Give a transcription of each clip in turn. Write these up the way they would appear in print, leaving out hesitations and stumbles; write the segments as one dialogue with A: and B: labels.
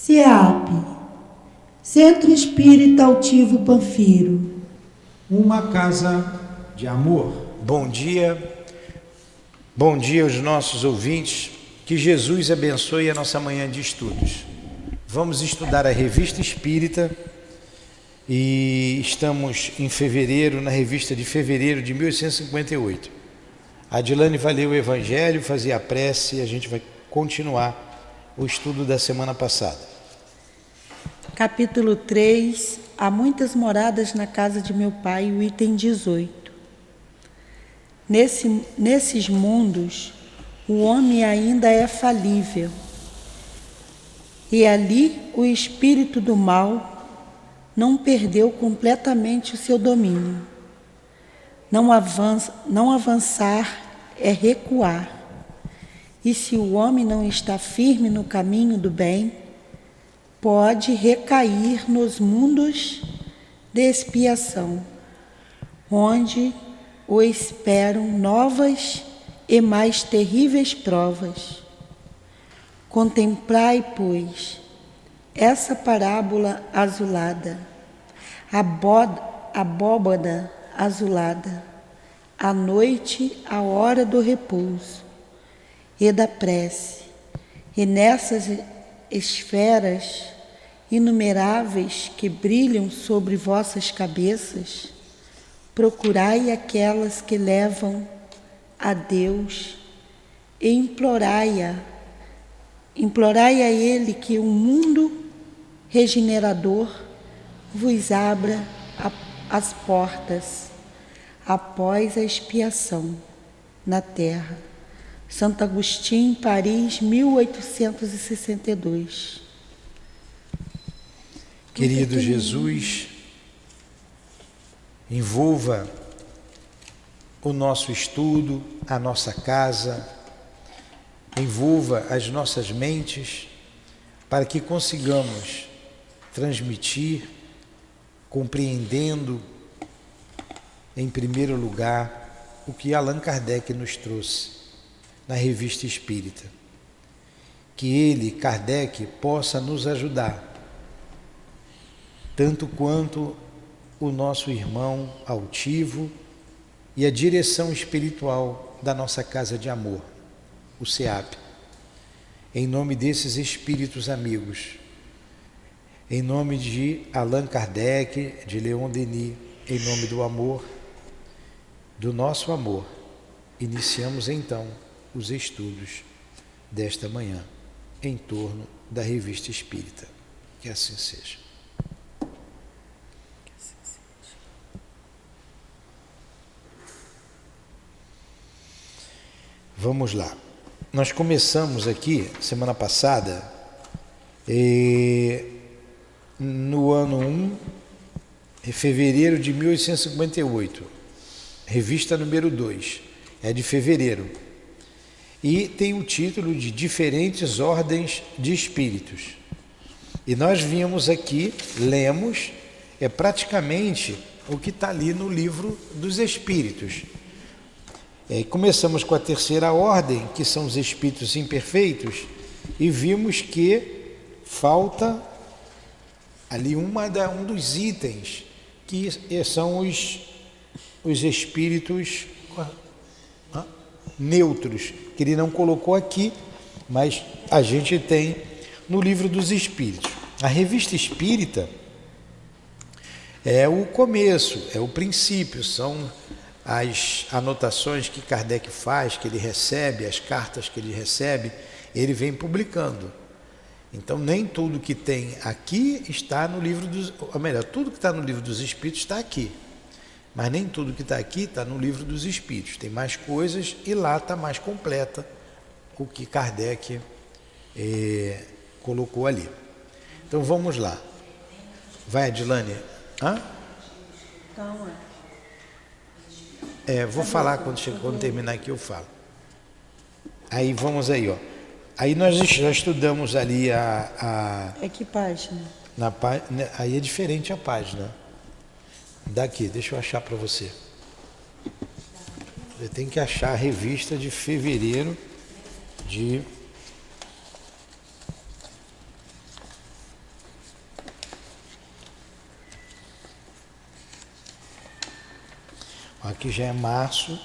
A: CEAP, Centro Espírita Altivo Panfiro.
B: Uma casa de amor.
C: Bom dia aos nossos ouvintes, que Jesus abençoe a nossa manhã de estudos. Vamos estudar a Revista Espírita e estamos em fevereiro, na revista de fevereiro de 1858. A Adilane vai ler o Evangelho, fazer a prece e a gente vai continuar o estudo da semana passada.
A: Capítulo 3, há muitas moradas na casa de meu pai, o item 18. Nesses mundos, o homem ainda é falível, e ali o espírito do mal não perdeu completamente o seu domínio. Não avançar é recuar, e se o homem não está firme no caminho do bem, pode recair nos mundos de expiação, onde o esperam novas e mais terríveis provas. Contemplai, pois, essa parábola azulada, abóbada azulada, à noite, à hora do repouso e da prece, e nessas esferas inumeráveis que brilham sobre vossas cabeças, procurai aquelas que levam a Deus e implorai a Ele que o mundo regenerador vos abra as portas após a expiação na terra. Santo Agostinho, Paris, 1862.
C: Querido Jesus, envolva o nosso estudo, a nossa casa, envolva as nossas mentes, para que consigamos transmitir, compreendendo, em primeiro lugar, o que Allan Kardec nos trouxe na Revista Espírita. Que ele, Kardec, possa nos ajudar, tanto quanto o nosso irmão altivo e a direção espiritual da nossa casa de amor, o CEAP. Em nome desses espíritos amigos, em nome de Allan Kardec, de Leon Denis, em nome do amor, do nosso amor, iniciamos então os estudos desta manhã em torno da Revista Espírita. Que assim seja. Vamos lá. Nós começamos aqui, semana passada, no ano 1, em fevereiro de 1858, revista número 2, é de fevereiro, e tem o título de Diferentes Ordens de Espíritos. E nós vimos aqui, lemos, praticamente o que está ali no Livro dos Espíritos. Começamos com a terceira ordem, que são os espíritos imperfeitos, e vimos que falta ali um dos itens, que são os espíritos neutros, que ele não colocou aqui, mas a gente tem no Livro dos Espíritos. A Revista Espírita é o começo, é o princípio, são as anotações que Kardec faz, que ele recebe, as cartas que ele recebe, ele vem publicando. Então, nem tudo que tem aqui está no Livro dos... Ou melhor, tudo que está no Livro dos Espíritos está aqui. Mas nem tudo que está aqui está no Livro dos Espíritos. Tem mais coisas e lá está mais completa o que Kardec colocou ali. Então, vamos lá. Vai, Adilane. Hã? Vou falar quando terminar aqui, eu falo. Aí vamos aí, ó. Aí nós já estudamos ali
A: que página?
C: Aí é diferente a página. Daqui, deixa eu achar para você. Você tem que achar a revista de fevereiro de Aqui já é março,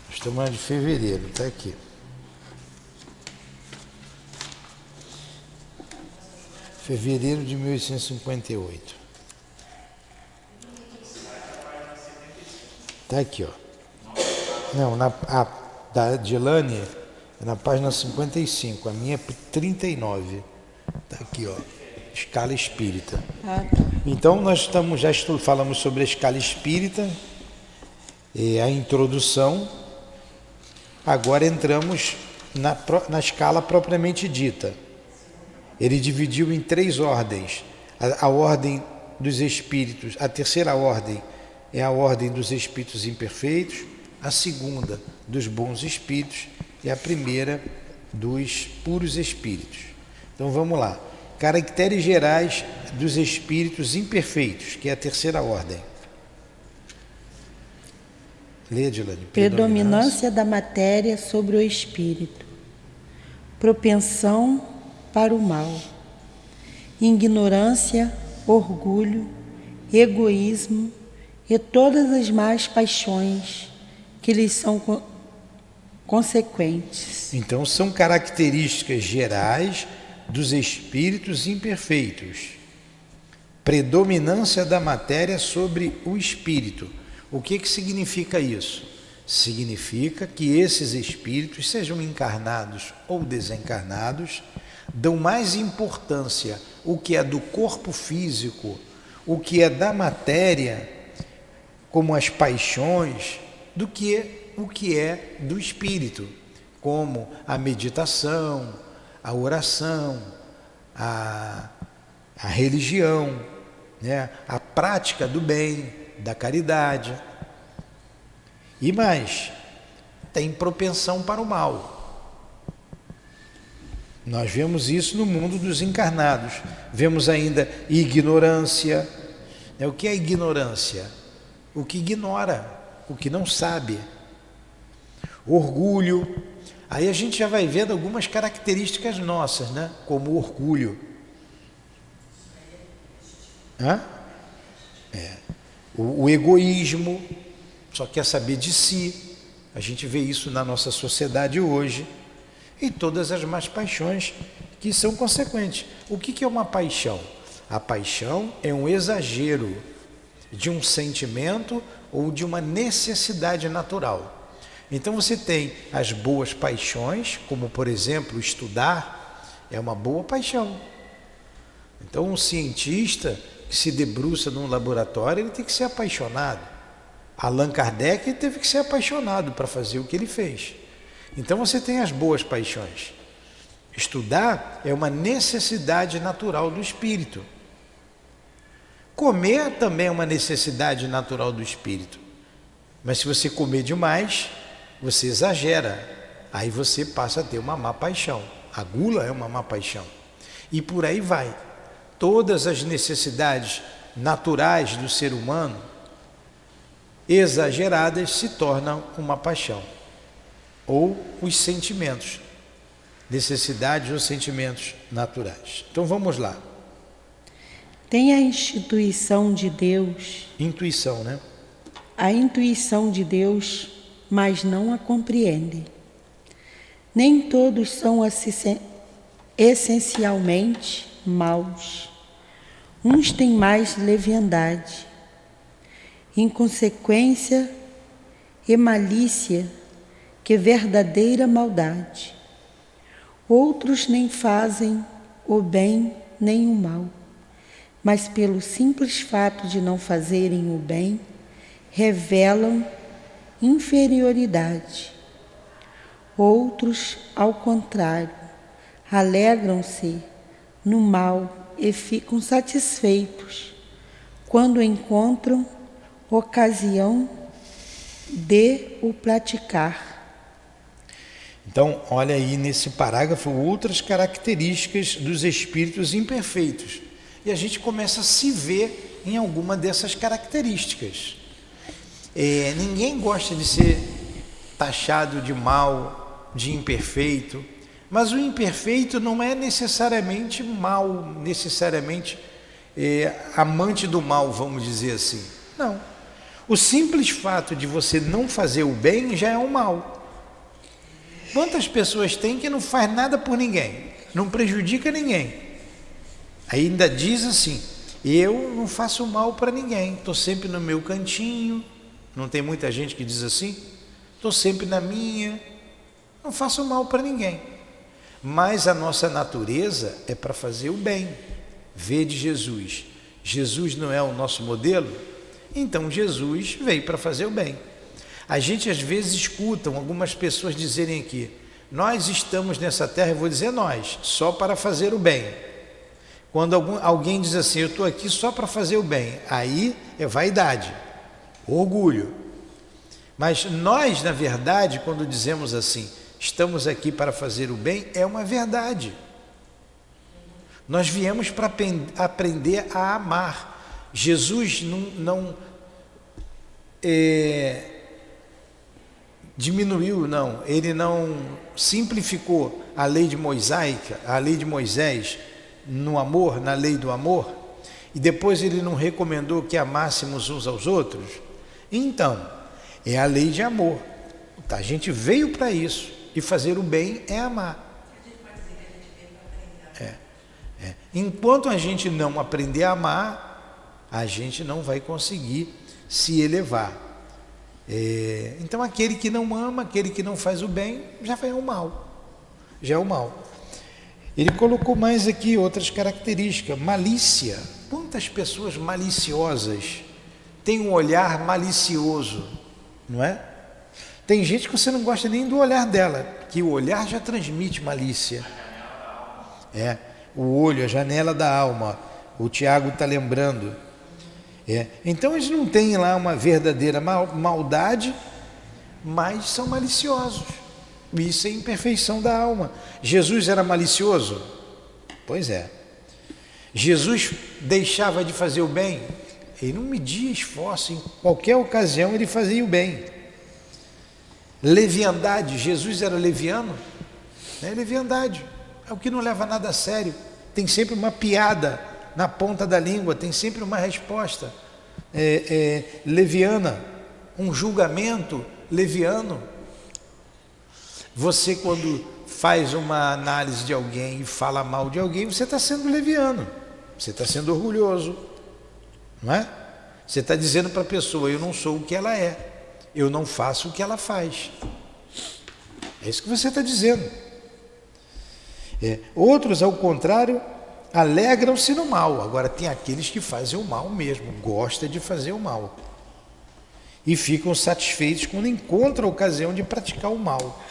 C: estamos de fevereiro, está aqui. Fevereiro de 1858. Está aqui, ó. Não, da Dilane é na página 55, a minha é 39. Está aqui, ó. Escala espírita.
A: Ah, tá.
C: Então nós falamos sobre a escala espírita, a introdução. Agora entramos na escala propriamente dita. Ele dividiu em 3 ordens. A ordem dos espíritos, a terceira ordem é a ordem dos espíritos imperfeitos, a segunda dos bons espíritos e a primeira dos puros espíritos. Então vamos lá. Caracteres gerais dos espíritos imperfeitos, que é a terceira ordem. Lê, Dilane.
A: Predominância da matéria sobre o espírito. Propensão para o mal. Ignorância, orgulho, egoísmo e todas as más paixões que lhes são consequentes.
C: Então são características gerais dos espíritos imperfeitos. Predominância da matéria sobre o espírito. O que significa isso? Significa que esses espíritos, sejam encarnados ou desencarnados, dão mais importância o que é do corpo físico, o que é da matéria, como as paixões, do que o que é do espírito, como a meditação, a oração, a religião, né? A prática do bem, da caridade. E mais, tem propensão para o mal. Nós vemos isso no mundo dos encarnados. Vemos ainda ignorância. O que é ignorância? O que ignora, o que não sabe. Orgulho. Aí a gente já vai vendo algumas características nossas, né? Como o orgulho. O egoísmo, só quer saber de si. A gente vê isso na nossa sociedade hoje. E todas as más paixões que são consequentes. O que é uma paixão? A paixão é um exagero de um sentimento ou de uma necessidade natural. Então você tem as boas paixões, como por exemplo estudar, é uma boa paixão. Então um cientista que se debruça num laboratório, ele tem que ser apaixonado. Allan Kardec teve que ser apaixonado para fazer o que ele fez. Então você tem as boas paixões. Estudar é uma necessidade natural do espírito. Comer também é uma necessidade natural do espírito. Mas se você comer demais, você exagera. Aí você passa a ter uma má paixão. A gula é uma má paixão. E por aí vai. Todas as necessidades naturais do ser humano, exageradas, se tornam uma paixão. Ou os sentimentos, necessidades ou sentimentos naturais. Então vamos lá.
A: Tem a instituição de Deus.
C: Intuição, né?
A: A intuição de Deus, mas não a compreendem. Nem todos são essencialmente maus. Uns têm mais leviandade, inconsequência e malícia que verdadeira maldade. Outros nem fazem o bem nem o mal, mas pelo simples fato de não fazerem o bem, revelam inferioridade. Outros, ao contrário, alegram-se no mal e ficam satisfeitos quando encontram ocasião de o praticar.
C: Então, olha aí nesse parágrafo outras características dos espíritos imperfeitos. E a gente começa a se ver em alguma dessas características. Ninguém gosta de ser taxado de mal, de imperfeito, mas o imperfeito não é necessariamente mal, necessariamente amante do mal, vamos dizer assim. Não. O simples fato de você não fazer o bem já é um mal. Quantas pessoas tem que não faz nada por ninguém, não prejudica ninguém? Ainda diz assim: eu não faço mal para ninguém, estou sempre no meu cantinho. Não tem muita gente que diz assim? Estou sempre na minha, não faço mal para ninguém. Mas a nossa natureza é para fazer o bem. Vede Jesus. Jesus não é o nosso modelo? Então Jesus veio para fazer o bem. A gente às vezes escuta algumas pessoas dizerem aqui: nós estamos nessa terra, eu vou dizer nós, só para fazer o bem. Quando alguém diz assim: eu estou aqui só para fazer o bem, aí é vaidade, orgulho. Mas nós, na verdade, quando dizemos assim, estamos aqui para fazer o bem, é uma verdade. Nós viemos para aprender a amar. Jesus não diminuiu, não. Ele não simplificou a lei de Moisés no amor, na lei do amor, e depois ele não recomendou que amássemos uns aos outros. Então, é a lei de amor. A gente veio para isso, e fazer o bem é amar. Enquanto a gente não aprender a amar, a gente não vai conseguir se elevar. Então aquele que não ama, aquele que não faz o bem, já é o mal. Já é o mal. Ele colocou mais aqui outras características. Malícia. Quantas pessoas maliciosas têm um olhar malicioso, não é? Tem gente que você não gosta nem do olhar dela, que o olhar já transmite malícia. O olho, a janela da alma. O Tiago está lembrando. Então eles não têm lá uma verdadeira maldade, mas são maliciosos. Isso é imperfeição da alma. Jesus era malicioso? Pois é. Jesus deixava de fazer o bem? Ele não media esforço, em qualquer ocasião ele fazia o bem. Leviandade, Jesus era leviano? Leviandade é o que não leva nada a sério, tem sempre uma piada na ponta da língua, tem sempre uma resposta leviana, um julgamento leviano. Você, quando faz uma análise de alguém e fala mal de alguém, você está sendo leviano, você está sendo orgulhoso, não é? Você está dizendo para a pessoa: eu não sou o que ela é, eu não faço o que ela faz. É isso que você está dizendo. Outros, ao contrário, alegram-se no mal. Agora tem aqueles que fazem o mal mesmo, gostam de fazer o mal e ficam satisfeitos quando encontram a ocasião de praticar o mal.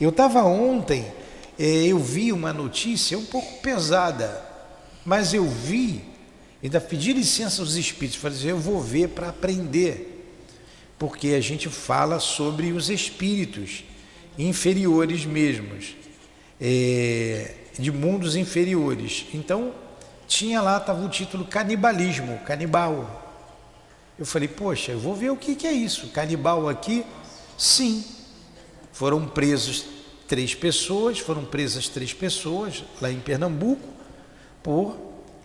C: Eu estava ontem, eu vi uma notícia um pouco pesada, mas eu vi, ainda pedi licença aos espíritos, falei assim: eu vou ver para aprender, porque a gente fala sobre os espíritos inferiores mesmos, de mundos inferiores. Então tinha lá, estava o título canibalismo, canibal. Eu falei: poxa, eu vou ver o que é isso, canibal aqui. Sim, foram presas 3 pessoas lá em Pernambuco por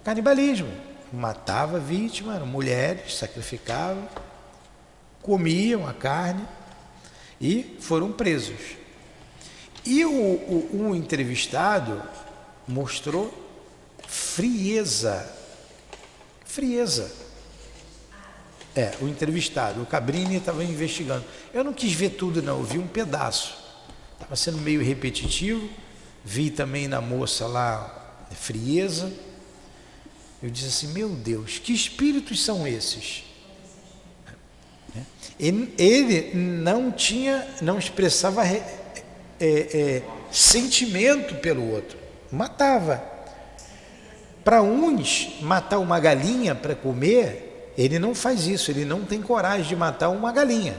C: canibalismo. Matava a vítima, eram mulheres, sacrificavam, comiam a carne e foram presos. E o entrevistado mostrou frieza. O entrevistado, o Cabrini, estava investigando. Eu não quis ver tudo não, eu vi um pedaço. Estava sendo meio repetitivo. Vi também na moça lá, frieza. Eu disse assim: meu Deus, que espíritos são esses? Ele não expressava sentimento pelo outro, matava. Para uns, matar uma galinha para comer, ele não faz isso, ele não tem coragem de matar uma galinha.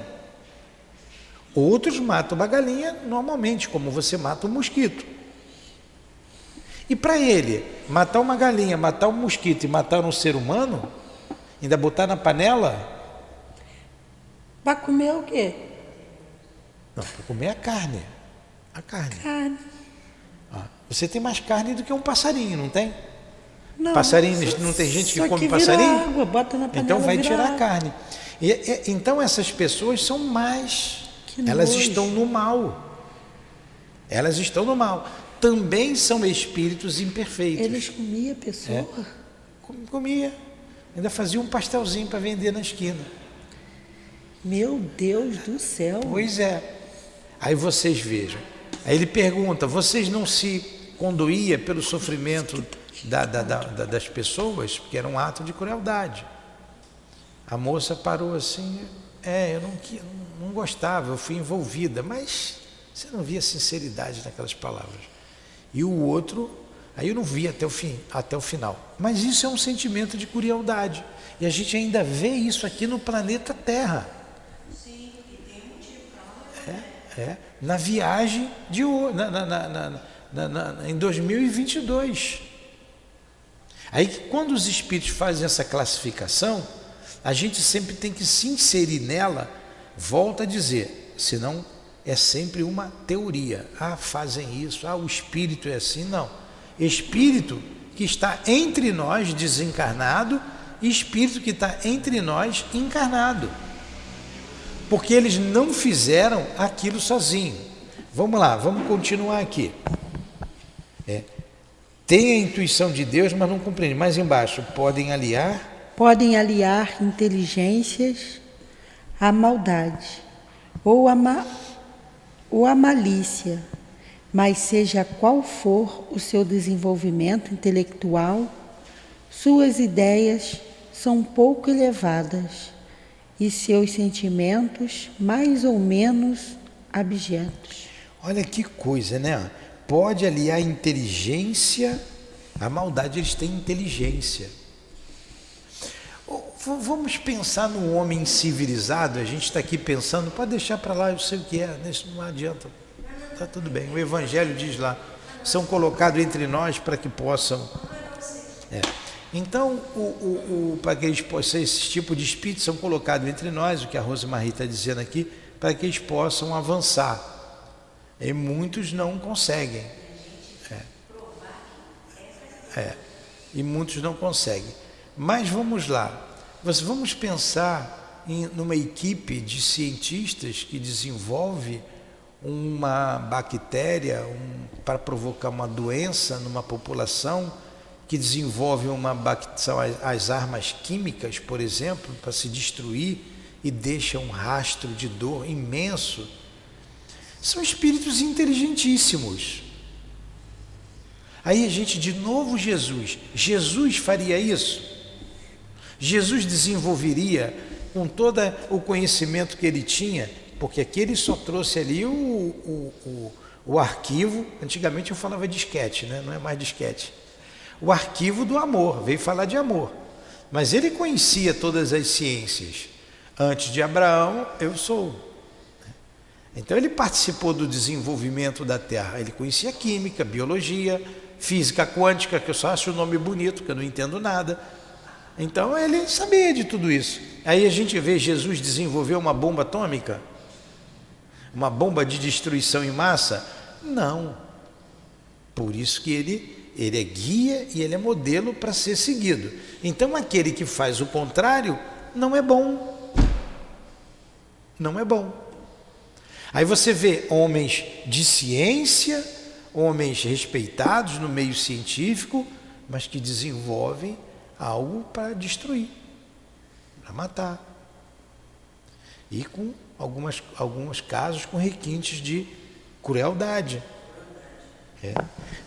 C: Outros matam uma galinha normalmente, como você mata um mosquito. E para ele, matar uma galinha, matar um mosquito e matar um ser humano, ainda botar na panela...
A: Para comer o quê?
C: Não, para comer a carne. A carne.
A: Carne.
C: Você tem mais carne do que um passarinho, não tem?
A: Não.
C: Passarinho, não tem gente que come passarinho?
A: Água, bota na panela,
C: então vai tirar
A: água.
C: a carne. Então essas pessoas são más, elas
A: nojo.
C: estão no mal. Elas estão no mal. Também são espíritos imperfeitos.
A: Eles comiam a pessoa?
C: Comia. Ainda fazia um pastelzinho para vender na esquina.
A: Meu Deus do céu.
C: Pois é. Aí vocês vejam. Aí ele pergunta, vocês não se condoía pelo sofrimento das pessoas? Porque era um ato de crueldade. A moça parou assim, eu não gostava, eu fui envolvida, mas você não via sinceridade naquelas palavras. E o outro, aí eu não vi até o final. Mas isso é um sentimento de crueldade. E a gente ainda vê isso aqui no planeta Terra.
D: Sim, e tem um motivo para não
C: Na viagem de hoje, em 2022. Aí quando os espíritos fazem essa classificação, a gente sempre tem que se inserir nela, volta a dizer, senão é sempre uma teoria. Fazem isso, o espírito é assim. Não. Espírito que está entre nós desencarnado e espírito que está entre nós encarnado. Porque eles não fizeram aquilo sozinho. Vamos lá, vamos continuar aqui. Tem a intuição de Deus, mas não compreende. Mais embaixo, podem aliar
A: inteligências à maldade ou à malícia, mas seja qual for o seu desenvolvimento intelectual, suas ideias são pouco elevadas e seus sentimentos mais ou menos abjetos.
C: Olha que coisa, né? Pode aliar inteligência à maldade, eles têm inteligência. Vamos pensar no homem civilizado, a gente está aqui pensando, pode deixar para lá, eu sei o que é, não adianta, está tudo bem, o Evangelho diz lá, são colocados entre nós para que possam... Então, para que eles possam, esse tipo de espíritos são colocados entre nós, o que a Rosemarie está dizendo aqui, para que eles possam avançar. E muitos não conseguem. E muitos não conseguem. Mas vamos lá. Vamos pensar numa equipe de cientistas que desenvolve uma bactéria para provocar uma doença numa população, que desenvolve são as armas químicas, por exemplo, para se destruir e deixa um rastro de dor imenso. São espíritos inteligentíssimos. Aí a gente, de novo, Jesus faria isso? Jesus desenvolveria com todo o conhecimento que ele tinha, porque aqui ele só trouxe ali o arquivo, antigamente eu falava disquete, né? Não é mais disquete. O arquivo do amor, veio falar de amor. Mas ele conhecia todas as ciências. Antes de Abraão, eu sou. Então ele participou do desenvolvimento da Terra. Ele conhecia química, biologia, física quântica, que eu só acho o nome bonito, que eu não entendo nada. Então ele sabia de tudo isso. Aí a gente vê Jesus desenvolver uma bomba atômica, uma bomba de destruição em massa. Não. Por isso que ele é guia e ele é modelo para ser seguido. Então aquele que faz o contrário não é bom. Não é bom. Aí você vê homens de ciência, homens respeitados no meio científico, mas que desenvolvem algo para destruir, para matar. E com alguns casos com requintes de crueldade.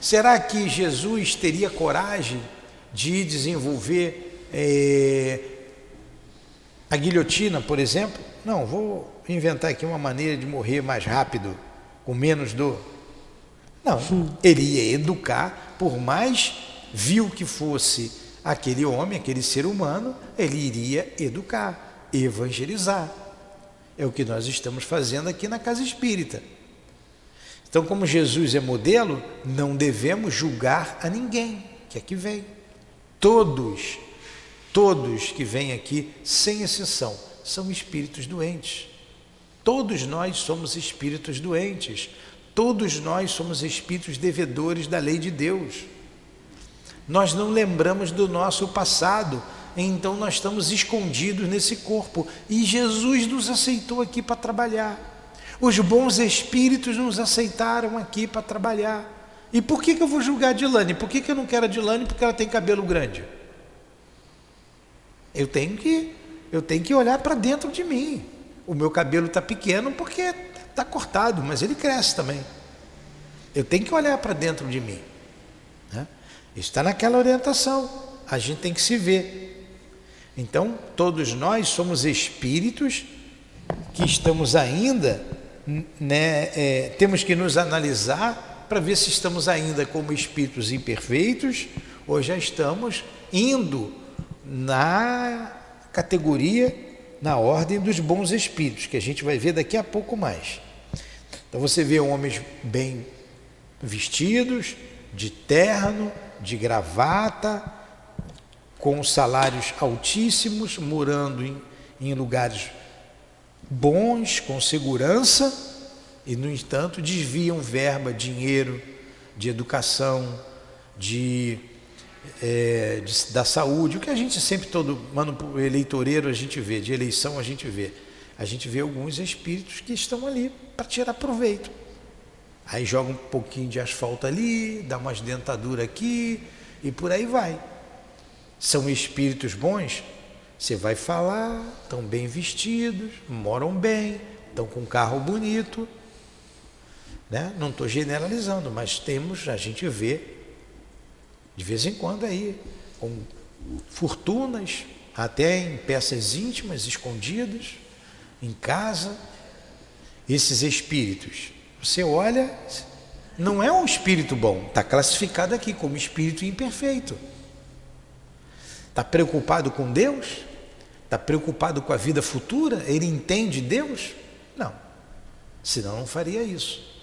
C: Será que Jesus teria coragem de desenvolver a guilhotina, por exemplo? Não, vou inventar aqui uma maneira de morrer mais rápido, com menos dor. Não, ele ia educar, por mais vil que fosse aquele homem, aquele ser humano, ele iria educar, evangelizar. É o que nós estamos fazendo aqui na Casa Espírita. Então, como Jesus é modelo, não devemos julgar a ninguém que aqui vem. Todos que vêm aqui, sem exceção, são espíritos doentes. Todos nós somos espíritos doentes. Todos nós somos espíritos devedores da lei de Deus. Nós não lembramos do nosso passado, então nós estamos escondidos nesse corpo. E Jesus nos aceitou aqui para trabalhar. Os bons espíritos nos aceitaram aqui para trabalhar. E por que eu vou julgar a Dilane? Por que eu não quero a Dilane? Porque ela tem cabelo grande. Eu tenho que olhar para dentro de mim. O meu cabelo está pequeno porque está cortado, mas ele cresce também. Eu tenho que olhar para dentro de mim, né? Está naquela orientação. A gente tem que se ver. Então, todos nós somos espíritos que estamos ainda, né, temos que nos analisar para ver se estamos ainda como espíritos imperfeitos ou já estamos indo na categoria, na ordem dos bons espíritos, que a gente vai ver daqui a pouco mais. Então você vê homens bem vestidos, de terno, de gravata, com salários altíssimos, morando em lugares bons, com segurança, e no entanto desviam verba, dinheiro, de educação, da saúde, o que a gente sempre, todo ano eleitoreiro a gente vê, de eleição a gente vê alguns espíritos que estão ali para tirar proveito. Aí joga um pouquinho de asfalto ali, dá umas dentaduras aqui e por aí vai. São espíritos bons? Você vai falar, estão bem vestidos, moram bem, estão com um carro bonito, né? Não estou generalizando, mas a gente vê de vez em quando aí, com fortunas, até em peças íntimas, escondidas, em casa. Esses espíritos, você olha, não é um espírito bom, está classificado aqui como espírito imperfeito. Está preocupado com Deus? Está preocupado com a vida futura? Ele entende Deus? Não, senão não faria isso.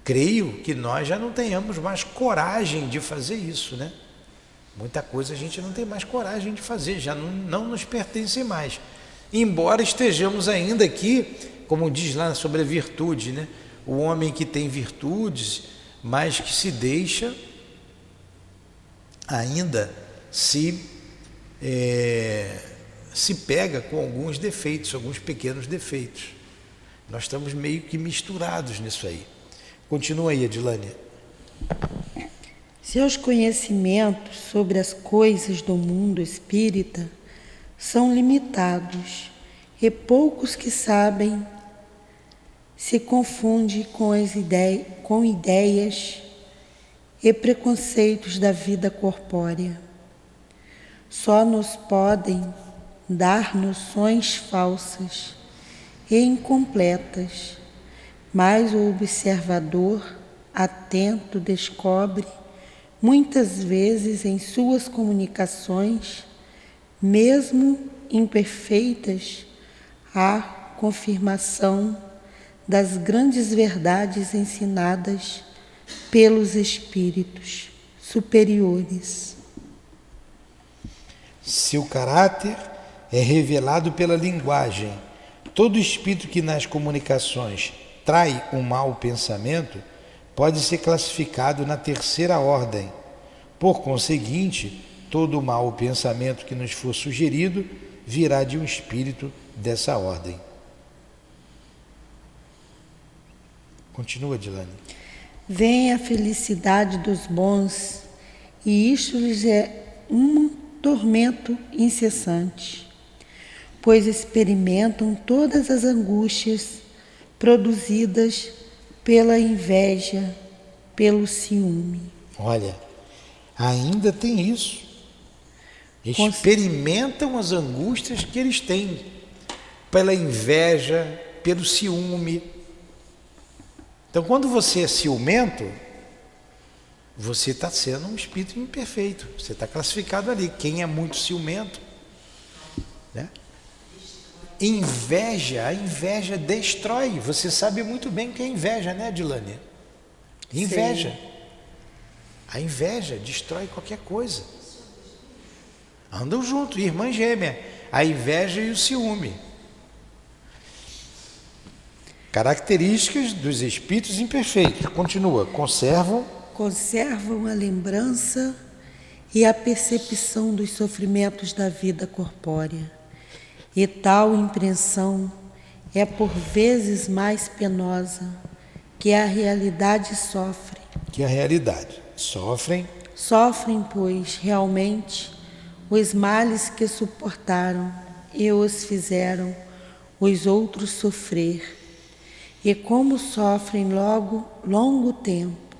C: Creio que nós já não tenhamos mais coragem de fazer isso, né? Muita coisa a gente não tem mais coragem de fazer, já não nos pertence mais. Embora estejamos ainda aqui, como diz lá sobre a virtude, né? O homem que tem virtudes, mas que se deixa ainda se pega com alguns defeitos, alguns pequenos defeitos. Nós estamos meio que misturados nisso aí. Continua aí, Adilane.
A: Seus conhecimentos sobre as coisas do mundo espírita são limitados, e poucos que sabem se confundem com ideias e preconceitos da vida corpórea. Só nos podem dar noções falsas e incompletas, mas o observador atento descobre, muitas vezes em suas comunicações, mesmo imperfeitas, a confirmação das grandes verdades ensinadas pelos espíritos superiores.
C: Seu caráter é revelado pela linguagem. Todo espírito que nas comunicações trai um mau pensamento pode ser classificado na terceira ordem. Por conseguinte, todo mau pensamento que nos for sugerido virá de um espírito dessa ordem. Continua, Dilane.
A: Vem a felicidade dos bons, e isto lhes é um tormento incessante, pois experimentam todas as angústias produzidas pela inveja, pelo ciúme.
C: Olha, ainda tem isso. Experimentam as angústias que eles têm pela inveja, pelo ciúme. Então, quando você é ciumento, você está sendo um espírito imperfeito. Você está classificado ali. Quem é muito ciumento, né? Inveja, a inveja destrói. Você sabe muito bem o que é inveja, né, Dilane? Inveja. Sim. A inveja destrói qualquer coisa. Andam junto, irmã gêmea. A inveja e o ciúme. Características dos espíritos imperfeitos. Continua. Conservam
A: a lembrança e a percepção dos sofrimentos da vida corpórea. E tal impressão é por vezes mais penosa que a realidade sofre.
C: Que a realidade sofrem,
A: pois, realmente, os males que suportaram e os fizeram os outros sofrer. E como sofrem longo tempo,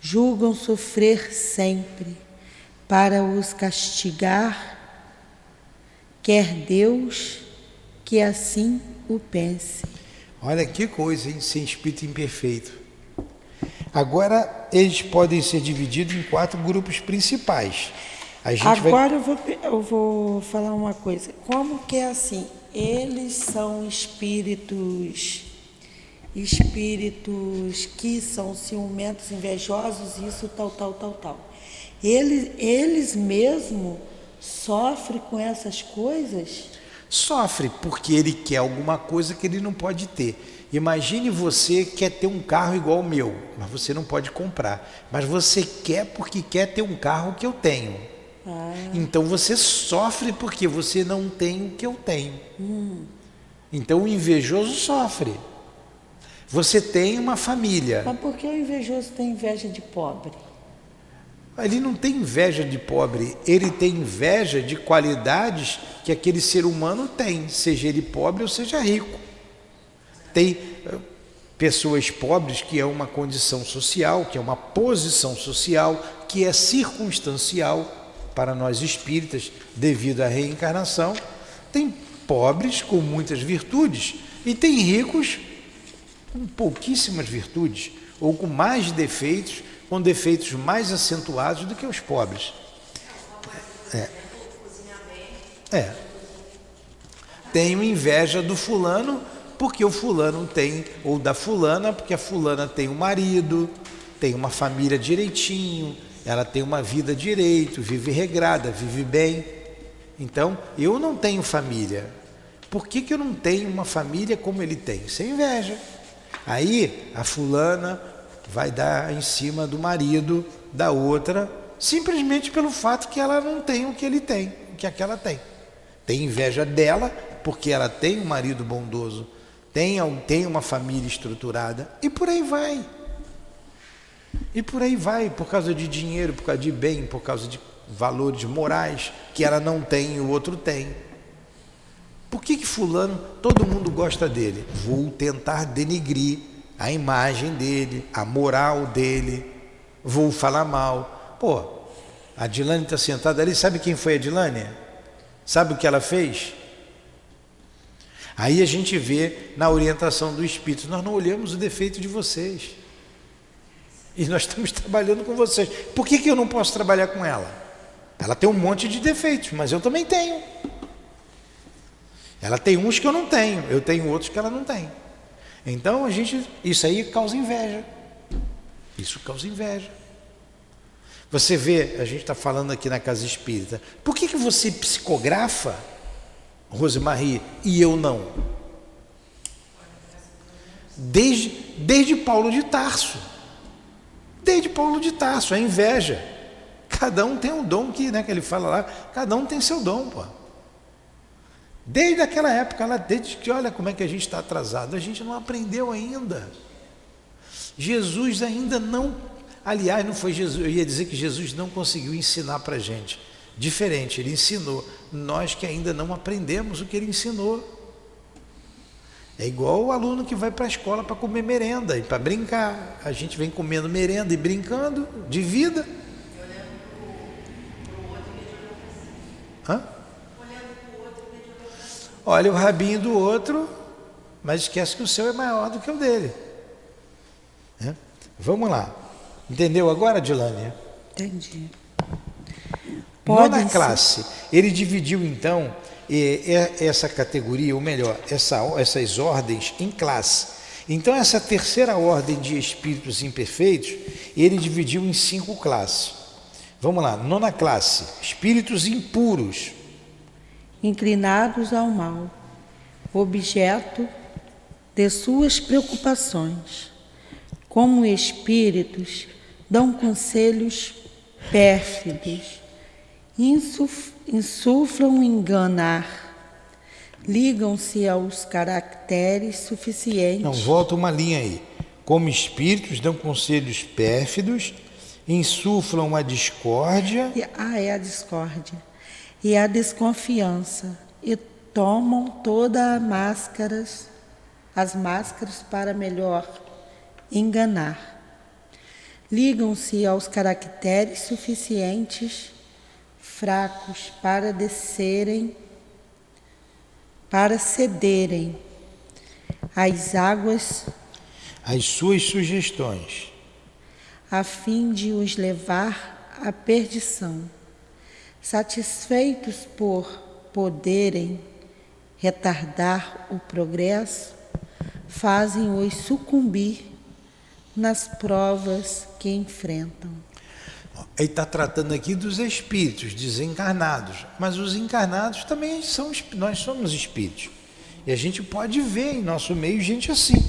A: julgam sofrer sempre, para os castigar, quer Deus que assim o pense.
C: olha que coisa, hein? Ser espírito imperfeito. Agora, eles podem ser divididos em 4 grupos principais.
A: Agora eu vou falar uma coisa. Como que é assim? Eles são espíritos que são ciumentos, invejosos, isso, tal. Eles mesmo sofrem com essas coisas?
C: Sofre porque ele quer alguma coisa que ele não pode ter. Imagine você quer ter um carro igual ao meu, mas você não pode comprar. Mas você quer porque quer ter um carro que eu tenho. Então você sofre porque você não tem o que eu tenho. Então o invejoso sofre. Você tem uma família.
A: Mas por que o invejoso tem inveja de pobre?
C: Ele não tem inveja de pobre, ele tem inveja de qualidades que aquele ser humano tem, seja ele pobre ou seja rico. Tem pessoas pobres que é uma condição social, que é uma posição social, que é circunstancial para nós espíritas devido à reencarnação. Tem pobres com muitas virtudes e tem ricos com pouquíssimas virtudes ou com mais defeitos, com defeitos mais acentuados do que os pobres. Tenho inveja do fulano porque o fulano tem, ou da fulana porque a fulana tem um marido, tem uma família direitinho, ela tem uma vida direito, vive regrada, vive bem. Então, eu não tenho família. Por que eu não tenho uma família como ele tem? Isso é inveja. Aí a fulana vai dar em cima do marido da outra, simplesmente pelo fato que ela não tem o que ele tem, o que aquela tem. Tem inveja dela, porque ela tem um marido bondoso, tem uma família estruturada, e por aí vai. E por aí vai, por causa de dinheiro, por causa de bem, por causa de valores morais que ela não tem e o outro tem. Por que fulano, todo mundo gosta dele? Vou tentar denigrir a imagem dele, a moral dele, vou falar mal. Pô, a Dilane está sentada ali, sabe quem foi a Dilane? Sabe o que ela fez? Aí a gente vê na orientação do Espírito, nós não olhamos o defeito de vocês. E nós estamos trabalhando com vocês. Por que eu não posso trabalhar com ela? Ela tem um monte de defeitos, mas eu também tenho. Ela tem uns que eu não tenho, eu tenho outros que ela não tem. Então isso aí causa inveja. Isso causa inveja. Você vê, a gente está falando aqui na Casa Espírita, por que você psicografa, Rosemarie, e eu não? Desde Paulo de Tarso. Desde Paulo de Tarso, a inveja. Cada um tem um dom que ele fala lá, cada um tem seu dom, pô. Desde aquela época, desde que olha como é que a gente está atrasado, a gente não aprendeu ainda. Jesus ainda não, aliás, não foi Jesus, eu ia dizer que Jesus não conseguiu ensinar para a gente. Diferente, ele ensinou, nós que ainda não aprendemos o que ele ensinou. É igual o aluno que vai para a escola para comer merenda e para brincar. A gente vem comendo merenda e brincando de vida. Olha o rabinho do outro, mas esquece que o seu é maior do que o dele. Vamos lá. Entendeu agora, Dilane?
A: Entendi.
C: Nona classe, ele dividiu então essa categoria, ou melhor, essas ordens em classe. Então essa terceira ordem de espíritos imperfeitos, ele dividiu em 5 classes. Vamos lá, nona classe, espíritos impuros.
A: Inclinados ao mal, objeto de suas preocupações. Como espíritos, dão conselhos pérfidos insuflam enganar, ligam-se aos caracteres suficientes.
C: Não, volta uma linha aí. Como espíritos dão conselhos pérfidos, insuflam a discórdia.
A: É a discórdia. E a desconfiança. E tomam todas as máscaras para melhor enganar. Ligam-se aos caracteres suficientes, fracos para cederem às águas,
C: as suas sugestões,
A: a fim de os levar à perdição. Satisfeitos por poderem retardar o progresso, fazem-os sucumbir nas provas que enfrentam.
C: Ele está tratando aqui dos espíritos desencarnados, mas os encarnados também nós somos espíritos. E a gente pode ver em nosso meio gente assim.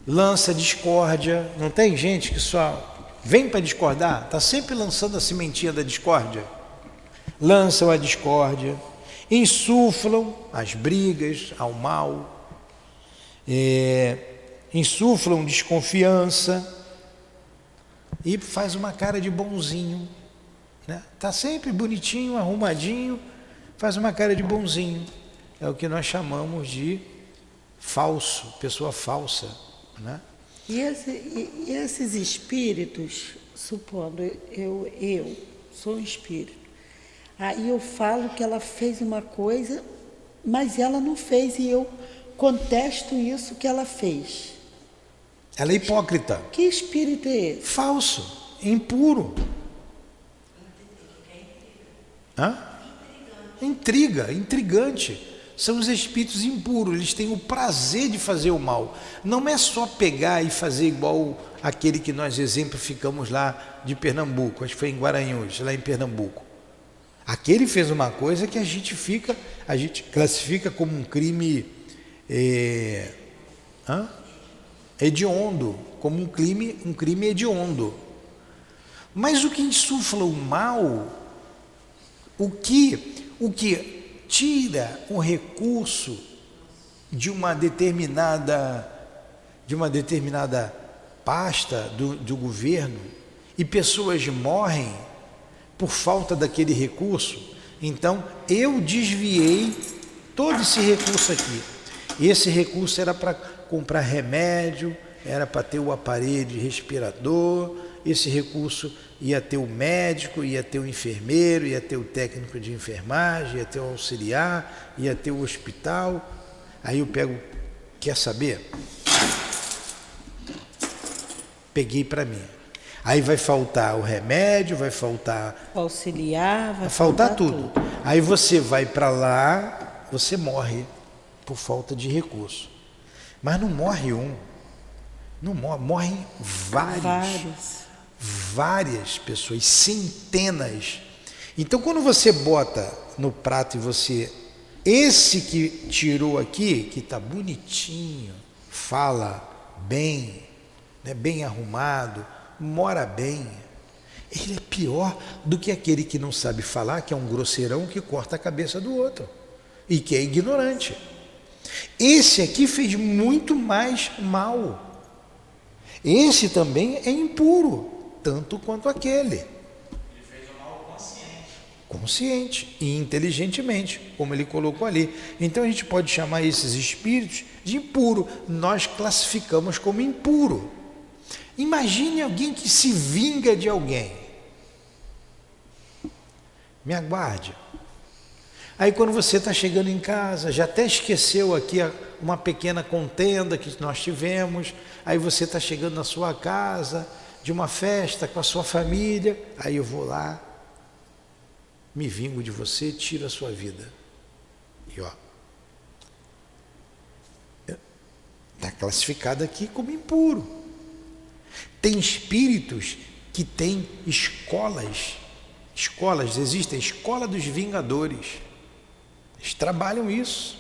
C: Lança discórdia, não tem gente que só vem para discordar, está sempre lançando a sementinha da discórdia. Lançam a discórdia, insuflam as brigas ao mal, insuflam desconfiança e faz uma cara de bonzinho, né? Tá sempre bonitinho, arrumadinho, faz uma cara de bonzinho. É o que nós chamamos de falso, pessoa falsa, né?
A: E esses espíritos, supondo eu sou um espírito, aí eu falo que ela fez uma coisa, mas ela não fez, e eu contesto isso que ela fez.
C: Ela é hipócrita.
A: Que espírito é esse?
C: Falso, impuro. Hã? Intrigante. São os espíritos impuros, eles têm o prazer de fazer o mal. Não é só pegar e fazer igual aquele que nós exemplificamos lá de Pernambuco, acho que foi em Guaranhuns, lá em Pernambuco. Aquele fez uma coisa que a gente classifica como um crime hediondo, como um crime hediondo. Mas o que insufla o mal, o que tira o recurso de uma determinada pasta do governo, e pessoas morrem por falta daquele recurso. Então eu desviei todo esse recurso aqui. Esse recurso era para comprar remédio, era para ter o aparelho respirador, esse recurso ia ter o médico, ia ter o enfermeiro, ia ter o técnico de enfermagem, ia ter o auxiliar, ia ter o hospital. Aí eu pego, quer saber? Peguei para mim. Aí vai faltar o remédio, vai faltar
A: o auxiliar, vai
C: faltar tudo. Aí você vai para lá, você morre por falta de recurso. Mas não morre um, não morrem várias pessoas, centenas. Então quando você bota no prato e esse que tirou aqui, que está bonitinho, fala bem, né, bem arrumado, mora bem, ele é pior do que aquele que não sabe falar, que é um grosseirão que corta a cabeça do outro e que é ignorante. Esse aqui fez muito mais mal. Esse também é impuro, tanto quanto aquele. Ele
B: fez o mal
C: consciente e inteligentemente, como ele colocou ali. Então a gente pode chamar esses espíritos de impuro. Nós classificamos como impuro. Imagine alguém que se vinga de alguém. Me aguarde. Aí quando você está chegando em casa, já até esqueceu aqui uma pequena contenda que nós tivemos, aí você está chegando na sua casa, de uma festa com a sua família, aí eu vou lá, me vingo de você, tiro a sua vida. E ó, está classificado aqui como impuro. Tem espíritos que têm escolas, existem a escola dos vingadores. Eles trabalham isso,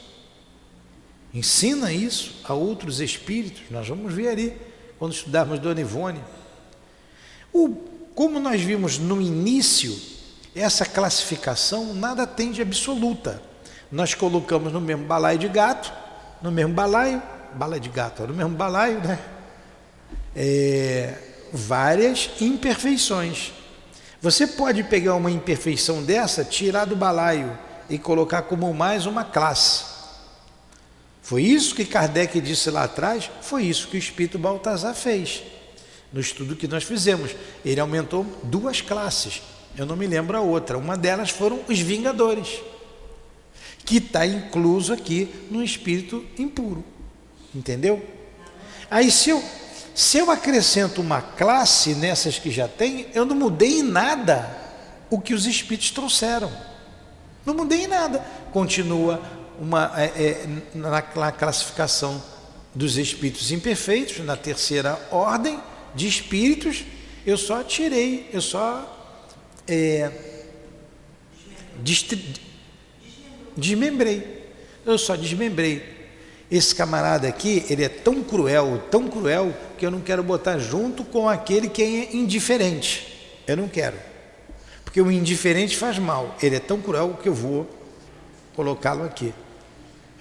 C: ensina isso a outros espíritos. Nós vamos ver ali, quando estudarmos Dona Ivone. Como nós vimos no início essa classificação nada tem de absoluta. Nós colocamos no mesmo balaio de gato, no mesmo balaio, bala de gato, no mesmo balaio, né? Várias imperfeições. Você pode pegar uma imperfeição dessa, tirar do balaio e colocar como mais uma classe. Foi isso que Kardec disse lá atrás, foi isso que o Espírito Baltazar fez. No estudo que nós fizemos, ele aumentou 2 classes, eu não me lembro a outra, uma delas foram os Vingadores, que está incluso aqui no espírito impuro, entendeu? Aí se eu acrescento uma classe nessas que já tem, eu não mudei em nada o que os espíritos trouxeram, não mudei em nada, continua na classificação dos espíritos imperfeitos, na terceira ordem de espíritos, eu só tirei, eu só desmembrei, eu só desmembrei. Esse camarada aqui, ele é tão cruel, que eu não quero botar junto com aquele que é indiferente, eu não quero, porque o indiferente faz mal, ele é tão cruel que eu vou colocá-lo aqui.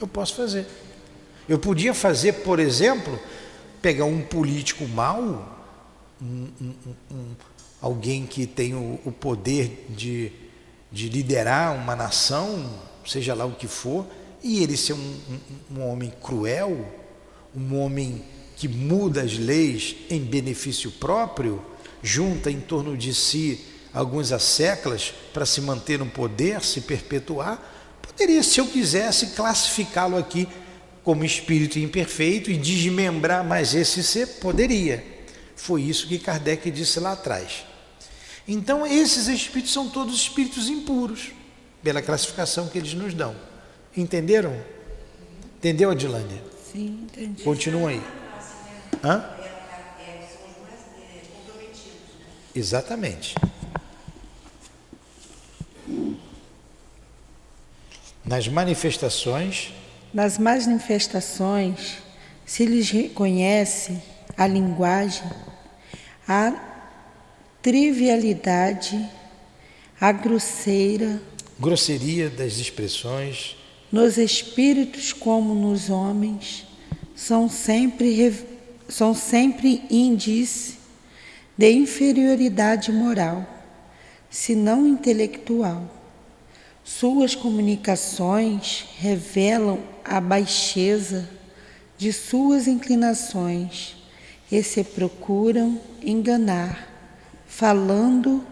C: Eu posso fazer, eu podia fazer, por exemplo, pegar um político mau, alguém que tem o poder de liderar uma nação, seja lá o que for, e ele ser um homem cruel, um homem que muda as leis em benefício próprio, junta em torno de si alguns asseclas para se manter no poder, se perpetuar, poderia, se eu quisesse, classificá-lo aqui como espírito imperfeito e desmembrar mais esse ser, poderia. Foi isso que Kardec disse lá atrás. Então esses espíritos são todos espíritos impuros, pela classificação que eles nos dão. Entenderam? Entendeu, Adilânia?
A: Sim, entendi.
C: Continua aí. Hã? Exatamente. Nas manifestações,
A: se lhes reconhece a linguagem, a trivialidade, a
C: grosseria das expressões,
A: nos espíritos como nos homens, são sempre índice de inferioridade moral, se não intelectual. Suas comunicações revelam a baixeza de suas inclinações e se procuram enganar, falando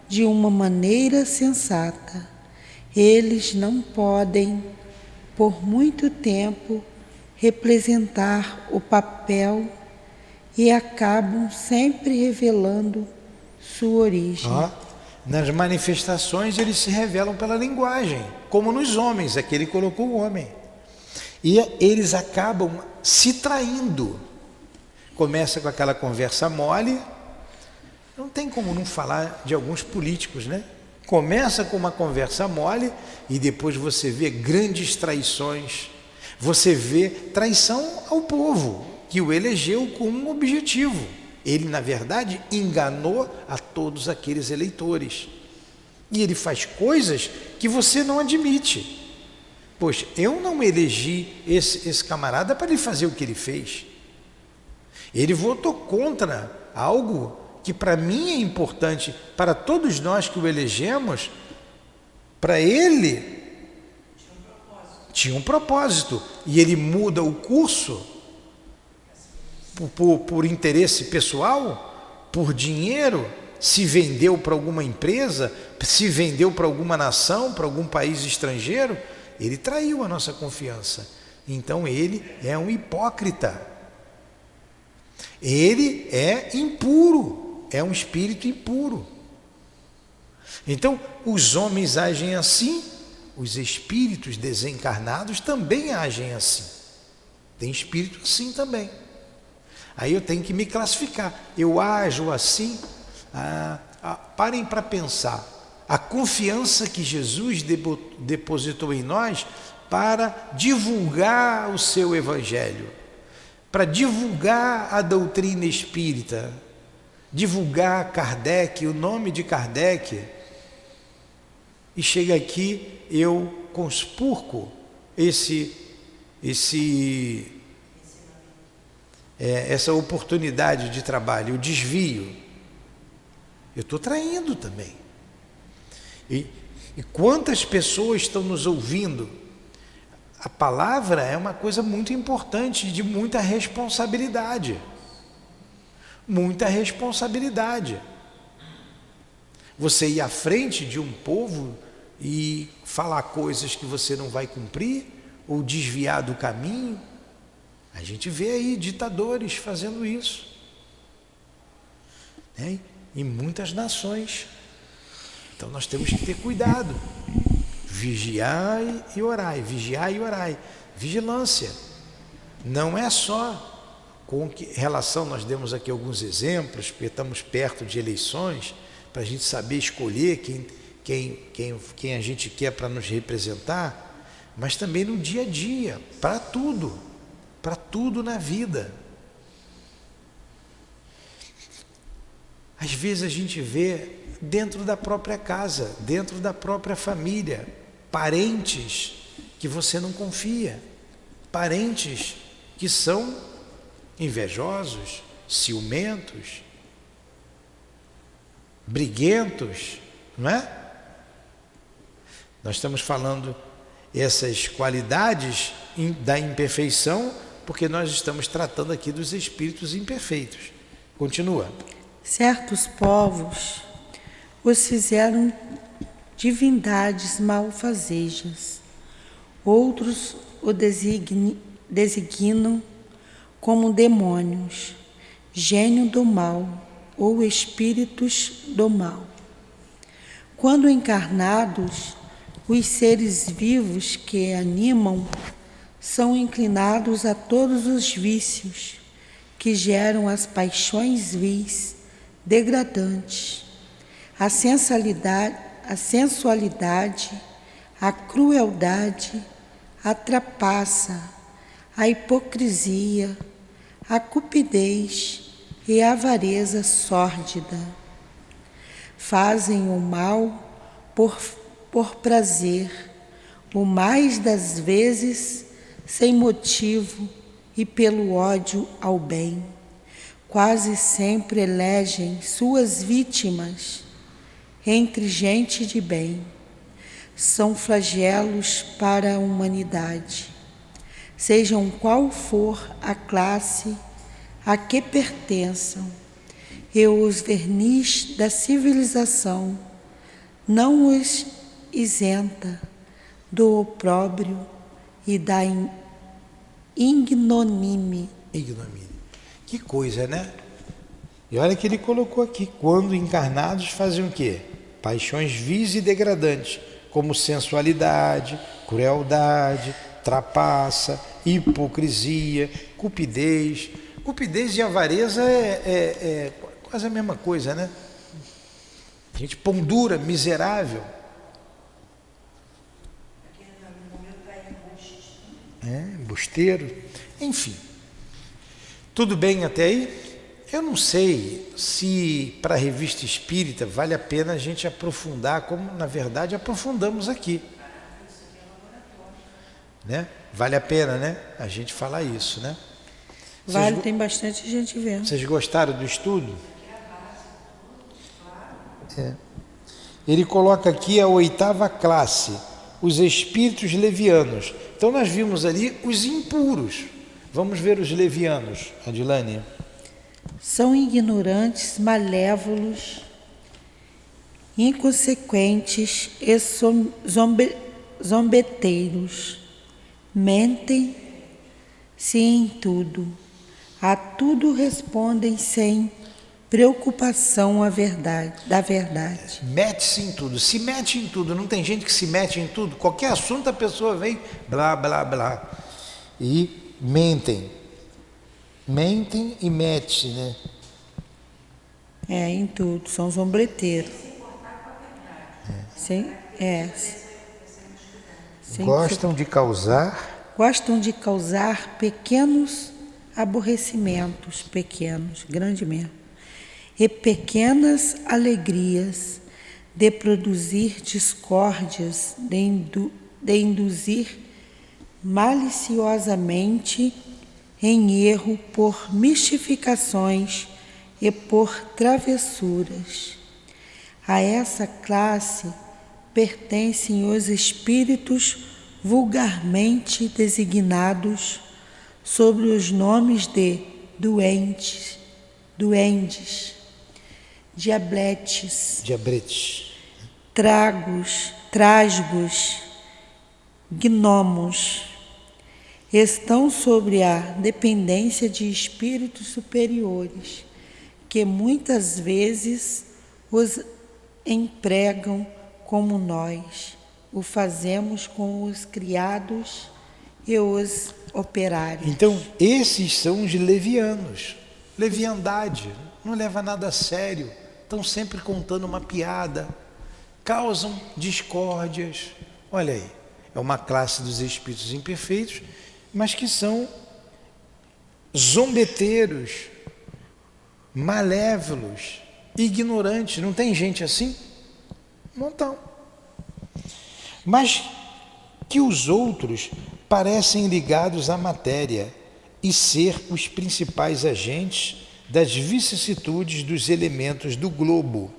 A: de uma maneira sensata. Eles não podem, por muito tempo, representar o papel e acabam sempre revelando sua origem.
C: Nas manifestações eles se revelam pela linguagem, como nos homens, aqui ele colocou o homem. E eles acabam se traindo. Começa com aquela conversa mole, não tem como não falar de alguns políticos, né? Começa com uma conversa mole e depois você vê grandes traições, você vê traição ao povo que o elegeu com um objetivo. Ele, na verdade, enganou a todos aqueles eleitores. E ele faz coisas que você não admite. Poxa, eu não elegi esse camarada para ele fazer o que ele fez. Ele votou contra algo que para mim é importante, para todos nós que o elegemos, para ele tinha um propósito. E ele muda o curso por interesse pessoal, por dinheiro, se vendeu para alguma empresa, se vendeu para alguma nação, para algum país estrangeiro, ele traiu a nossa confiança. Então ele é um hipócrita. Ele é impuro, é um espírito impuro. Então os homens agem assim, os espíritos desencarnados também agem assim. Tem espírito assim também. Aí eu tenho que me classificar. Eu ajo assim. Parem para pensar. A confiança que Jesus depositou em nós para divulgar o seu evangelho, para divulgar a doutrina espírita, divulgar Kardec, o nome de Kardec. e chega aqui, eu conspurco essa oportunidade de trabalho, eu desvio, eu estou traindo também. E quantas pessoas estão nos ouvindo? A palavra é uma coisa muito importante, de muita responsabilidade. Muita responsabilidade. Você ir à frente de um povo e falar coisas que você não vai cumprir, ou desviar do caminho. A gente vê aí ditadores fazendo isso, né? Em muitas nações. Então nós temos que ter cuidado. Vigiai e orai, vigiai e orai. Vigilância. Não é só com que relação, nós demos aqui alguns exemplos, porque estamos perto de eleições, para a gente saber escolher quem a gente quer para nos representar, mas também no dia a dia, para tudo na vida. Às vezes a gente vê dentro da própria casa, dentro da própria família, parentes que você não confia, parentes que são invejosos, ciumentos, briguentos, não é? Nós estamos falando essas qualidades da imperfeição, porque nós estamos tratando aqui dos espíritos imperfeitos. Continua.
A: Certos povos os fizeram divindades malfazejas, outros o designam como demônios, gênio do mal ou espíritos do mal. Quando encarnados, os seres vivos que animam são inclinados a todos os vícios que geram as paixões vis, degradantes, a sensualidade, a crueldade, a trapaça, a hipocrisia, a cupidez e a avareza sórdida. Fazem o mal por prazer, o mais das vezes sem motivo e pelo ódio ao bem. Quase sempre elegem suas vítimas entre gente de bem. São flagelos para a humanidade, sejam qual for a classe a que pertençam, e os verniz da civilização não os isenta do opróbrio e da ignomínia.
C: Que coisa, né? E olha que ele colocou aqui, quando encarnados fazem o quê? Paixões vis e degradantes, como sensualidade, crueldade, trapaça, hipocrisia, cupidez. Cupidez e avareza é quase a mesma coisa, né? Gente pão dura, miserável. Embusteiro. Enfim. Tudo bem até aí? Eu não sei se para a revista espírita vale a pena a gente aprofundar, como na verdade aprofundamos aqui. Né? Vale a pena, né? A gente falar isso, né?
A: Vale, tem bastante gente vendo.
C: Vocês gostaram do estudo? Ele coloca aqui a 8ª classe, os espíritos levianos. Então nós vimos ali os impuros. Vamos ver os levianos, Adilane.
A: São ignorantes, malévolos, inconsequentes e zombeteiros. Mentem-se em tudo, a tudo respondem sem preocupação da verdade.
C: Mete-se em tudo, se mete em tudo. Não tem gente que se mete em tudo? Qualquer assunto a pessoa vem, blá, blá, blá. E mentem e mete-se, né?
A: Em tudo, são zombeteiros.
C: Gostam de causar
A: pequenos aborrecimentos, pequenos, grande mesmo, e pequenas alegrias, de produzir discórdias, de induzir maliciosamente em erro por mistificações e por travessuras. A essa classe pertencem os espíritos vulgarmente designados sob os nomes de duendes, diabretes, trasgos, gnomos. Estão sob a dependência de espíritos superiores, que muitas vezes os empregam como nós o fazemos com os criados e os operários.
C: Então, esses são os levianos. Leviandade, não leva nada a sério, estão sempre contando uma piada, causam discórdias. Olha aí, é uma classe dos espíritos imperfeitos, mas que são zombeteiros, malévolos, ignorantes. Não tem gente assim? Não estão. Mas que os outros parecem ligados à matéria e ser os principais agentes das vicissitudes dos elementos do globo,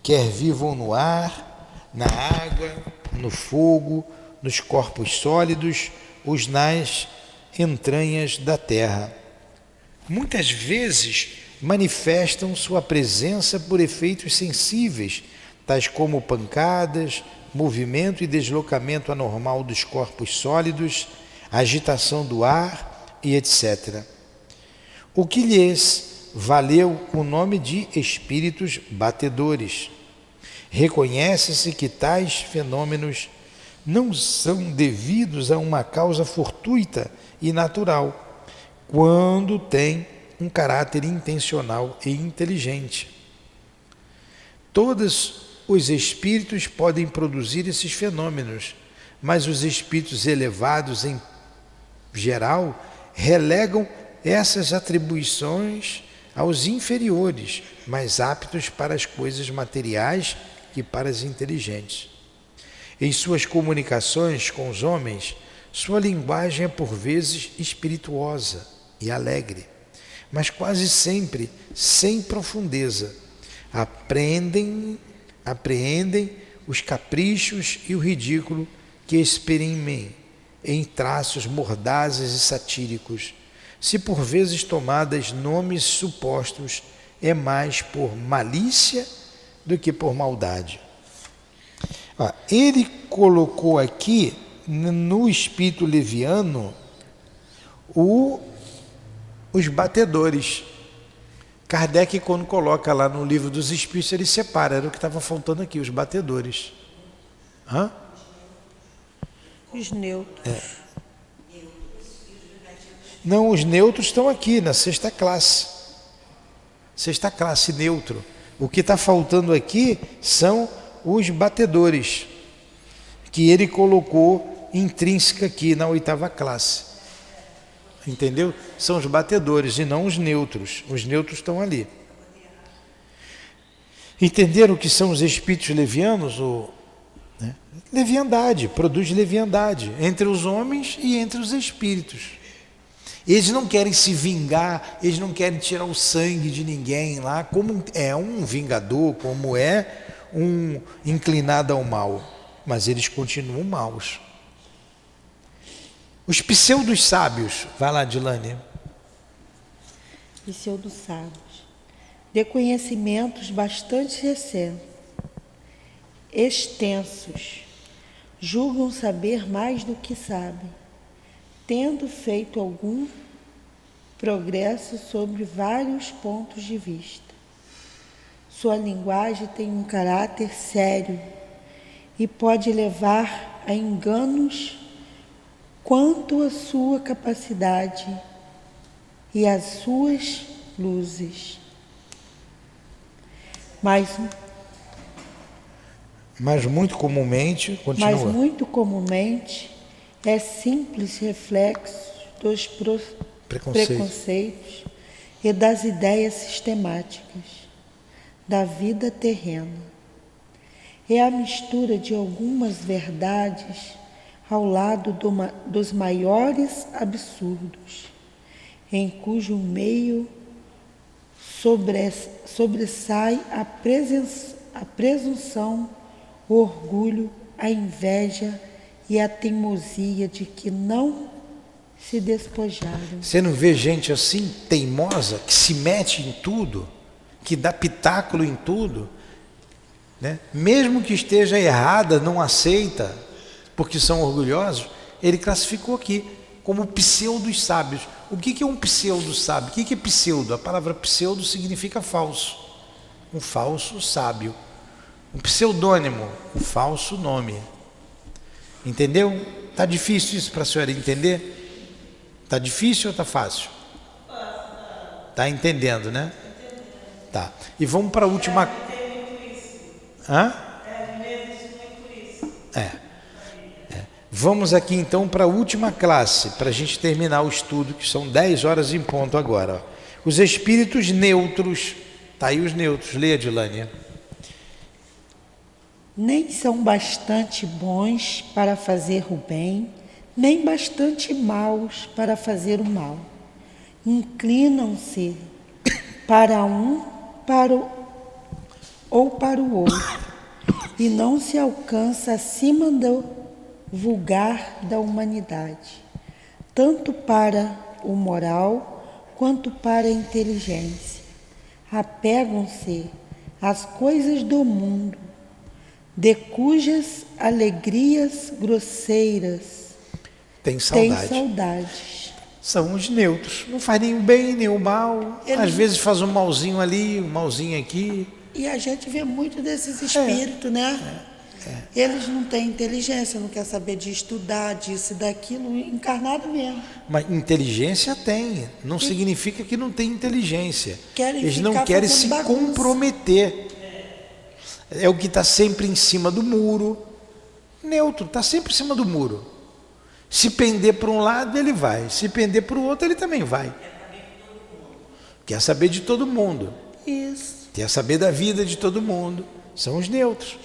C: quer vivam no ar, na água, no fogo, nos corpos sólidos, ou nas entranhas da terra. Muitas vezes manifestam sua presença por efeitos sensíveis, tais como pancadas, movimento e deslocamento anormal dos corpos sólidos, agitação do ar e etc. O que lhes valeu o nome de espíritos batedores. Reconhece-se que tais fenômenos não são devidos a uma causa fortuita e natural, quando têm um caráter intencional e inteligente. Todos os espíritos podem produzir esses fenômenos, mas os espíritos elevados em geral relegam essas atribuições aos inferiores, mais aptos para as coisas materiais que para as inteligentes. Em suas comunicações com os homens, sua linguagem é por vezes espirituosa e alegre, mas quase sempre sem profundeza. Apreendem os caprichos e o ridículo que exprimem em traços mordazes e satíricos. Se por vezes tomadas nomes supostos, é mais por malícia do que por maldade. Ele colocou aqui no espírito leviano os batedores. Kardec, quando coloca lá no livro dos espíritos, ele separa, era o que estava faltando aqui, os batedores.
A: Os neutros.
C: Não, os neutros estão aqui na sexta classe. Sexta classe, neutro. O que está faltando aqui são os batedores, que ele colocou intrínseca aqui na oitava classe. Entendeu? São os batedores e não os neutros. Os neutros estão ali. Entenderam o que são os espíritos levianos? Leviandade, produz leviandade entre os homens e entre os espíritos. Eles não querem se vingar, eles não querem tirar o sangue de ninguém lá, como é um vingador, como é um inclinado ao mal, mas eles continuam maus. Os pseudos sábios, vai lá, Dilane.
A: Pseudos sábios, de conhecimentos bastante recentes, extensos, julgam saber mais do que sabem, tendo feito algum progresso sobre vários pontos de vista. Sua linguagem tem um caráter sério e pode levar a enganos quanto à sua capacidade e às suas luzes. Mas
C: muito comumente, continua.
A: Mas muito comumente é simples reflexo dos preconceitos e das ideias sistemáticas da vida terrena. é a mistura de algumas verdades ao lado dos maiores absurdos, em cujo meio sobressai a presunção, o orgulho, a inveja e a teimosia de que não se despojaram.
C: Você não vê gente assim, teimosa, que se mete em tudo, que dá pitáculo em tudo, né? Mesmo que esteja errada, não aceita, porque são orgulhosos. Ele classificou aqui como pseudos sábios. O que é um pseudo sábio? O que é pseudo? A palavra pseudo significa falso. Um falso sábio. Um pseudônimo, um falso nome. Entendeu? Está difícil isso para a senhora entender? Está difícil ou está fácil? Está entendendo, né? Tá. E vamos para a última. Hã? Vamos aqui então para a última classe, para a gente terminar o estudo, que são 10 horas em ponto agora. Os espíritos neutros. Está aí os neutros. Leia, Dilânia.
A: Nem são bastante bons para fazer o bem, nem bastante maus para fazer o mal. Inclinam-se para um ou para o outro, e não se alcança acima do vulgar da humanidade, tanto para o moral quanto para a inteligência. Apegam-se às coisas do mundo, de cujas alegrias grosseiras
C: Tem
A: têm
C: saudade.
A: saudades.
C: São os neutros. Não faz nem o bem, nem o mal. Às vezes faz um malzinho ali, um malzinho aqui.
A: E a gente vê muito desses espíritos, né? Eles não têm inteligência, não quer saber de estudar, disso e daquilo, encarnado mesmo.
C: Mas inteligência tem. Não significa que não tem inteligência. Eles não
A: ficar
C: querem
A: fazendo
C: se
A: bagunça.
C: comprometer. É o que está sempre em cima do muro. Neutro, está sempre em cima do muro. Se pender para um lado, ele vai. Se pender para o outro, ele também vai. Quer saber de todo mundo.
A: Isso.
C: Quer saber da vida de todo mundo. São os neutros.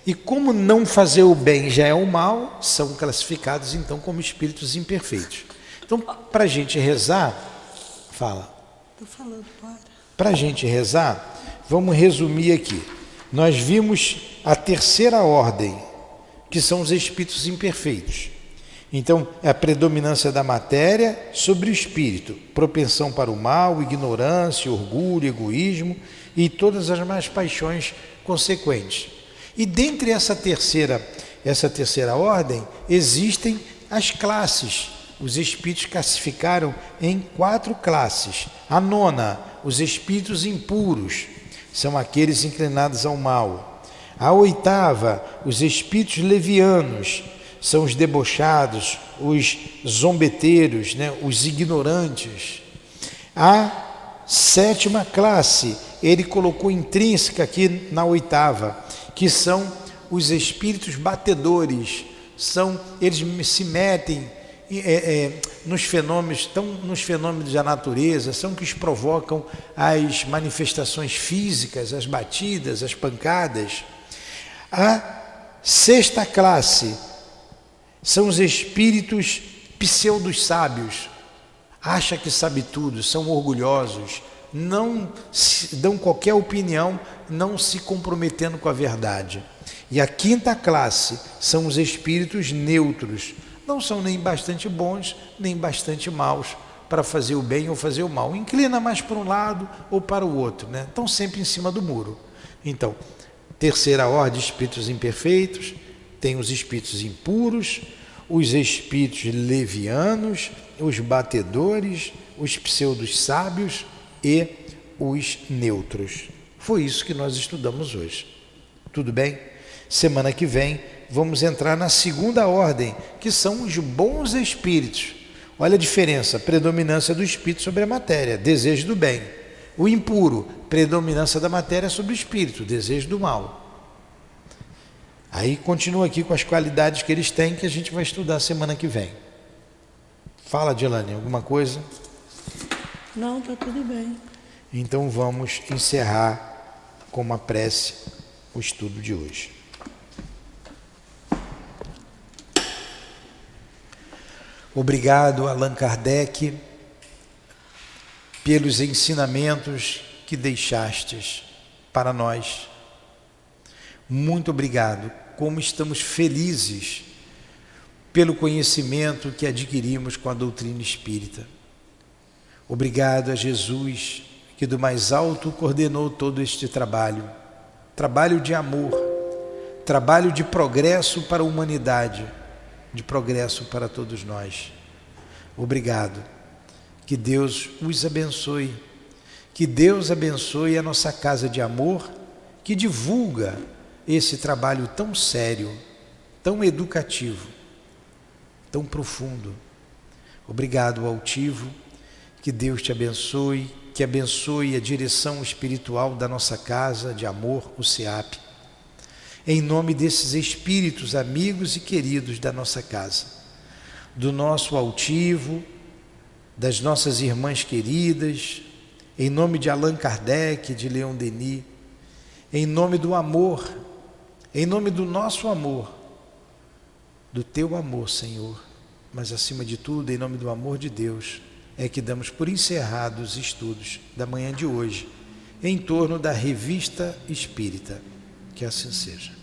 C: E como não fazer o bem já é o mal, são classificados então como espíritos imperfeitos. Então, para a gente rezar, fala.
A: Estou falando, para.
C: Para a gente rezar, vamos resumir aqui. Nós vimos a terceira ordem, que são os espíritos imperfeitos. Então, é a predominância da matéria sobre o espírito, propensão para o mal, ignorância, orgulho, egoísmo e todas as más paixões consequentes. E dentre essa terceira ordem, existem as classes. Os espíritos classificaram em 4 classes. A nona, os espíritos impuros, são aqueles inclinados ao mal. A oitava, os espíritos levianos, são os debochados, os zombeteiros, né, os ignorantes. A sétima classe, ele colocou intrínseca aqui na oitava, que são os espíritos batedores. Eles se metem nos fenômenos da natureza, são que provocam as manifestações físicas, as batidas, as pancadas. A sexta classe são os espíritos pseudos sábios, acha que sabe tudo, são orgulhosos, não dão qualquer opinião, não se comprometendo com a verdade. E a quinta classe são os espíritos neutros, não são nem bastante bons, nem bastante maus para fazer o bem ou fazer o mal. Inclina mais para um lado ou para o outro, né? Estão sempre em cima do muro. Então, terceira ordem, espíritos imperfeitos, tem os espíritos impuros, os espíritos levianos, os batedores, os pseudos sábios e os neutros. Foi isso que nós estudamos hoje. Tudo bem? Semana que vem vamos entrar na segunda ordem, que são os bons espíritos. Olha a diferença, predominância do espírito sobre a matéria, desejo do bem. O impuro, predominância da matéria sobre o espírito, desejo do mal. Aí continua aqui com as qualidades que eles têm, que a gente vai estudar semana que vem. Fala, Dilane, alguma coisa?
A: Não, está tudo bem.
C: Então vamos encerrar com uma prece o estudo de hoje. Obrigado, Allan Kardec, pelos ensinamentos que deixastes para nós. Muito obrigado. Como estamos felizes pelo conhecimento que adquirimos com a doutrina espírita. Obrigado a Jesus, que do mais alto coordenou todo este trabalho. Trabalho de amor, trabalho de progresso para a humanidade, de progresso para todos nós. Obrigado. Que Deus os abençoe. Que Deus abençoe a nossa casa de amor, que divulga esse trabalho tão sério, tão educativo, tão profundo. Obrigado, altivo. Que Deus te abençoe, que abençoe a direção espiritual da nossa casa de amor, o SEAP. Em nome desses espíritos amigos e queridos da nossa casa, do nosso altivo, das nossas irmãs queridas, em nome de Allan Kardec, de Leon Denis, em nome do amor, em nome do nosso amor, do teu amor, Senhor, mas acima de tudo, em nome do amor de Deus, é que damos por encerrados os estudos da manhã de hoje, em torno da Revista Espírita. Que assim seja.